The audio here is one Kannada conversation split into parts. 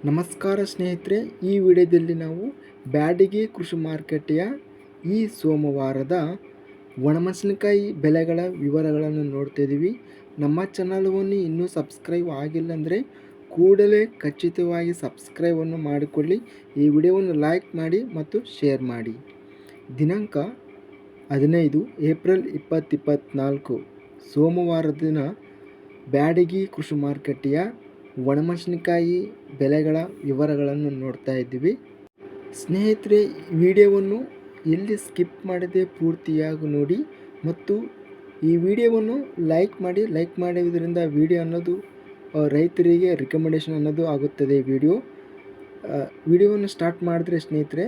ನಮಸ್ಕಾರ ಸ್ನೇಹಿತರೆ, ಈ ವಿಡಿಯೋದಲ್ಲಿ ನಾವು ಬ್ಯಾಡಗಿ ಕೃಷಿ ಮಾರುಕಟ್ಟೆಯ ಈ ಸೋಮವಾರದ ಒಣಮೆಣಸಿನಕಾಯಿ ಬೆಲೆಗಳ ವಿವರಗಳನ್ನು ನೋಡ್ತಿದ್ದೀವಿ. ನಮ್ಮ ಚಾನಲವನ್ನು ಇನ್ನೂ ಸಬ್ಸ್ಕ್ರೈಬ್ ಆಗಿಲ್ಲ ಅಂದರೆ ಕೂಡಲೇ ಖಚಿತವಾಗಿ ಸಬ್ಸ್ಕ್ರೈಬನ್ನು ಮಾಡಿಕೊಳ್ಳಿ. ಈ ವಿಡಿಯೋವನ್ನು ಲೈಕ್ ಮಾಡಿ ಮತ್ತು ಶೇರ್ ಮಾಡಿ. ದಿನಾಂಕ 15 ಏಪ್ರಿಲ್ 2024 ಸೋಮವಾರದ ದಿನ ಬ್ಯಾಡಗಿ ಕೃಷಿ ಮಾರುಕಟ್ಟೆಯ ಒಣಮೆಣಸಿನಕಾಯಿ ಬೆಲೆಗಳ ವಿವರಗಳನ್ನು ನೋಡ್ತಾ ಇದ್ದೀವಿ. ಸ್ನೇಹಿತರೆ, ವಿಡಿಯೋವನ್ನು ಎಲ್ಲಿ ಸ್ಕಿಪ್ ಮಾಡದೆ ಪೂರ್ತಿಯಾಗಿ ನೋಡಿ ಮತ್ತು ಈ ವಿಡಿಯೋವನ್ನು ಲೈಕ್ ಮಾಡುವುದರಿಂದ ವಿಡಿಯೋ ಅನ್ನೋದು ರೈತರಿಗೆ ರಿಕಮೆಂಡೇಷನ್ ಅನ್ನೋದು ಆಗುತ್ತದೆ. ವಿಡಿಯೋವನ್ನು ಸ್ಟಾರ್ಟ್ ಮಾಡಿದ್ರೆ ಸ್ನೇಹಿತರೆ,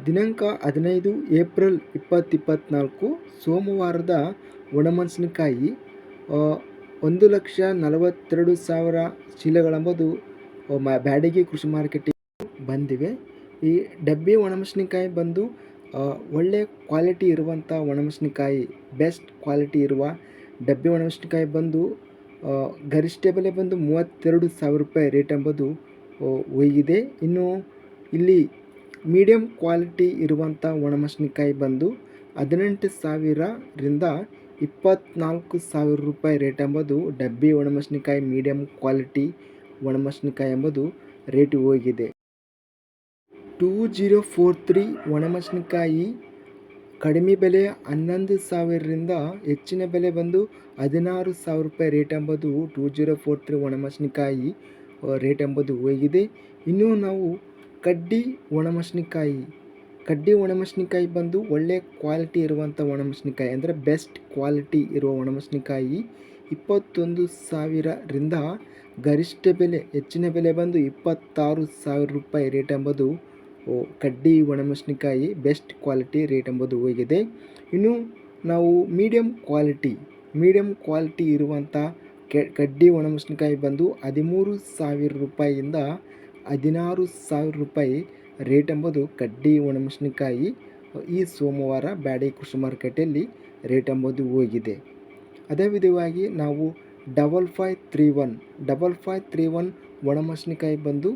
ದಿನಾಂಕ 15 ಏಪ್ರಿಲ್ 2024 ಸೋಮವಾರದ ಒಣಮೆಣಸಿನಕಾಯಿ 1,42,000 ಚೀಲಗಳೆಂಬುದು ಬ್ಯಾಡಗಿ ಕೃಷಿ ಮಾರುಕಟ್ಟೆಗೆ ಬಂದಿವೆ. ಈ ಡಬ್ಬಿ ಒಣಮೆಣಸಿನಕಾಯಿ ಬಂದು ಒಳ್ಳೆ ಕ್ವಾಲಿಟಿ ಇರುವಂಥ ಒಣಮೆಣಸಿನಕಾಯಿ, ಬೆಸ್ಟ್ ಕ್ವಾಲಿಟಿ ಇರುವ ಡಬ್ಬಿ ಒಣಮೆಣಸಿನಕಾಯಿ ಬಂದು ಗರಿಷ್ಠ ಬೆಲೆ ಬಂದು 32,000 ರೂಪಾಯಿ ರೇಟ್ ಎಂಬುದು ಹೋಗಿದೆ. ಇನ್ನು ಇಲ್ಲಿ ಮೀಡಿಯಮ್ ಕ್ವಾಲಿಟಿ ಇರುವಂಥ ಒಣಮೆಣಸಿನಕಾಯಿ ಬಂದು 18,000ರಿಂದ 24,000 ರೂಪಾಯಿ ರೇಟ್ ಎಂಬುದು ಡಬ್ಬಿ ಒಣಮೆಣಸಿನಕಾಯಿ ಮೀಡಿಯಮ್ ಕ್ವಾಲಿಟಿ ಒಣಮೆಣಸಿನಕಾಯಿ ಎಂಬುದು ರೇಟ್ ಹೋಗಿದೆ. 2043 ಒಣಮೆಣಸಿನಕಾಯಿ ಕಡಿಮೆ ಬೆಲೆ 11,000ರಿಂದ ಹೆಚ್ಚಿನ ಬೆಲೆ ಬಂದು 16,000 ರೂಪಾಯಿ ರೇಟ್ ಎಂಬುದು 2043 ಒಣಮೆಣಸಿನಕಾಯಿ ರೇಟ್ ಎಂಬುದು ಹೋಗಿದೆ. ಇನ್ನು ನಾವು ಕಡ್ಡಿ ಒಣಮೆಣಸಿನಕಾಯಿ ಬಂದು ಒಳ್ಳೆ ಕ್ವಾಲಿಟಿ ಇರುವಂಥ ಒಣಮೆಣಸಿನಕಾಯಿ ಅಂದರೆ ಬೆಸ್ಟ್ ಕ್ವಾಲಿಟಿ ಇರುವ ಒಣಮೆಣಸಿನಕಾಯಿ 21,000ರಿಂದ ಗರಿಷ್ಠ ಬೆಲೆ ಹೆಚ್ಚಿನ ಬೆಲೆ ಬಂದು 26,000 ರೂಪಾಯಿ ರೇಟ್ ಎಂಬುದು ಕಡ್ಡಿ ಒಣಮೆಣಸಿನಕಾಯಿ ಬೆಸ್ಟ್ ಕ್ವಾಲಿಟಿ ರೇಟ್ ಎಂಬುದು ಹೋಗಿದೆ. ಇನ್ನು ನಾವು ಮೀಡಿಯಮ್ ಕ್ವಾಲಿಟಿ ಇರುವಂಥ ಕಡ್ಡಿ ಒಣಮೆಣಸಿನಕಾಯಿ ಬಂದು 13,000 ರೂಪಾಯಿಯಿಂದ 16,000 ರೂಪಾಯಿ ರೇಟ್ ಎಂಬುದು ಕಡ್ಡಿ ಒಣಮೆಣಸಿನಕಾಯಿ ಈ ಸೋಮವಾರ ಬ್ಯಾಡಗಿ ಕೃಷಿ ಮಾರುಕಟ್ಟೆಯಲ್ಲಿ ರೇಟ್ ಎಂಬುದು ಹೋಗಿದೆ. ಅದೇ ವಿಧವಾಗಿ ನಾವು 5531 ಒಣಮೆಣಸಿನಕಾಯಿ ಬಂದು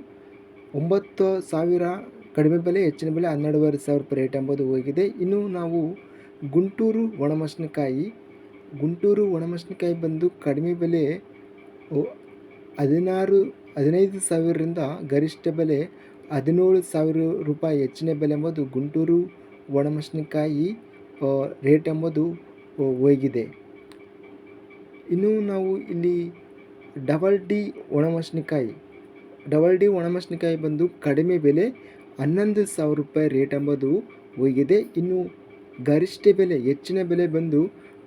9,000 ಕಡಿಮೆ ಬೆಲೆ ಹೆಚ್ಚಿನ ಬೆಲೆ 12,500 ರೂಪಾಯಿ ರೇಟ್ ಎಂಬುದು ಹೋಗಿದೆ. ಇನ್ನು ನಾವು ಗುಂಟೂರು ಒಣಮೆಣಸಿನಕಾಯಿ ಬಂದು ಕಡಿಮೆ ಬೆಲೆ 15,000ರಿಂದ ಗರಿಷ್ಠ ಬೆಲೆ 17,000 ರೂಪಾಯಿ ಹೆಚ್ಚಿನ ಬೆಲೆ ಎಂಬುದು ಗುಂಟೂರು ಒಣಮೆಣಸಿನಕಾಯಿ ರೇಟ್ ಎಂಬುದು ಹೋಗಿದೆ. ಇನ್ನು ನಾವು ಇಲ್ಲಿ ಡಬಲ್ ಡಿ ಒಣಮೆಣಸಿನಕಾಯಿ ಬಂದು ಕಡಿಮೆ ಬೆಲೆ 11,000 ರೂಪಾಯಿ ರೇಟ್ ಎಂಬುದು ಹೋಗಿದೆ. ಇನ್ನು ಗರಿಷ್ಠ ಬೆಲೆ ಹೆಚ್ಚಿನ ಬೆಲೆ ಬಂದು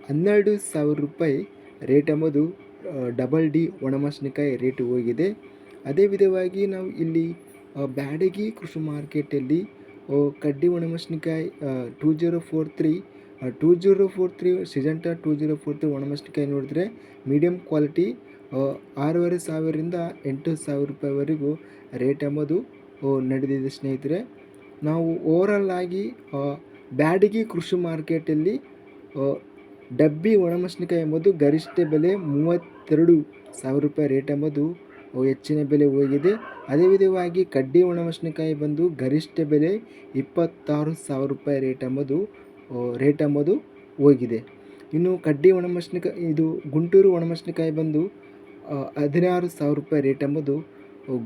12,000 ರೂಪಾಯಿ ರೇಟ್ ಎಂಬುದು ಡಬಲ್ ಡಿ ಒಣಮೆಣಸಿನಕಾಯಿ ರೇಟ್ ಹೋಗಿದೆ. ಅದೇ ವಿಧವಾಗಿ ನಾವು ಇಲ್ಲಿ ಬ್ಯಾಡಗಿ ಕೃಷಿ ಮಾರ್ಕೆಟಲ್ಲಿ ಕಡ್ಡಿ ಒಣಮೆಣಸಿನಕಾಯಿ 2043 ಸಿಜಂಟಾ 2043 ಒಣಮೆಣಸಿನಕಾಯಿ ನೋಡಿದ್ರೆ ಮೀಡಿಯಮ್ ಕ್ವಾಲಿಟಿ 6,500ರಿಂದ 8,000 ರೂಪಾಯಿವರೆಗೂ ರೇಟ್ ಎಂಬುದು ನಡೆದಿದೆ. ಸ್ನೇಹಿತರೆ, ನಾವು ಓವರಾಲ್ ಆಗಿ ಬ್ಯಾಡಗಿ ಕೃಷಿ ಮಾರ್ಕೆಟಲ್ಲಿ ಡಬ್ಬಿ ಒಣಮೆಣಸಿನಕಾಯಿ ಎಂಬುದು ಗರಿಷ್ಠ ಬೆಲೆ 32,000 ರೂಪಾಯಿ ರೇಟ್ ಎಂಬುದು ಹೆಚ್ಚಿನ ಬೆಲೆ ಹೋಗಿದೆ. ಅದೇ ವಿಧವಾಗಿ ಕಡ್ಡಿ ಒಣಮೆಣಸಿನಕಾಯಿ ಬಂದು ಗರಿಷ್ಠ ಬೆಲೆ 26,000 ರೂಪಾಯಿ ರೇಟ್ ಎಂಬುದು ಹೋಗಿದೆ. ಇನ್ನು ಕಡ್ಡಿ ಒಣಮೆಣಸಿನಕಾಯಿ ಇದು ಗುಂಟೂರು ಒಣಮೆಣಸಿನಕಾಯಿ ಬಂದು 16,000 ರೂಪಾಯಿ ರೇಟ್ ಎಂಬುದು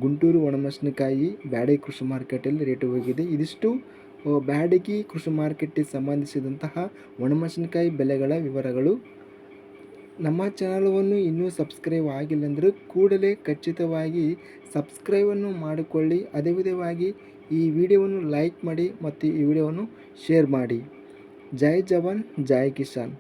ಗುಂಟೂರು ಒಣಮೆಣಸಿನಕಾಯಿ ಬ್ಯಾಡಗಿ ಕೃಷಿ ಮಾರ್ಕೆಟಲ್ಲಿ ರೇಟ್ ಹೋಗಿದೆ. ಇದಿಷ್ಟು ಬ್ಯಾಡಗಿ ಕೃಷಿ ಮಾರ್ಕೆಟ್ಗೆ ಸಂಬಂಧಿಸಿದಂತಹ ಒಣಮೆಣಸಿನಕಾಯಿ ಬೆಲೆಗಳ ವಿವರಗಳು. ನಮ್ಮ ಚಾನಲವನ್ನು ಇನ್ನೂ ಸಬ್ಸ್ಕ್ರೈಬ್ ಆಗಿಲ್ಲ ಅಂದರೆ ಕೂಡಲೇ ಖಚಿತವಾಗಿ ಸಬ್ಸ್ಕ್ರೈಬನ್ನು ಮಾಡಿಕೊಳ್ಳಿ. ಅದೇ ವಿಧವಾಗಿ ಈ ವಿಡಿಯೋವನ್ನು ಲೈಕ್ ಮಾಡಿ ಮತ್ತು ಈ ವಿಡಿಯೋವನ್ನು ಶೇರ್ ಮಾಡಿ. ಜೈ ಜವಾನ್ ಜೈ ಕಿಸಾನ್.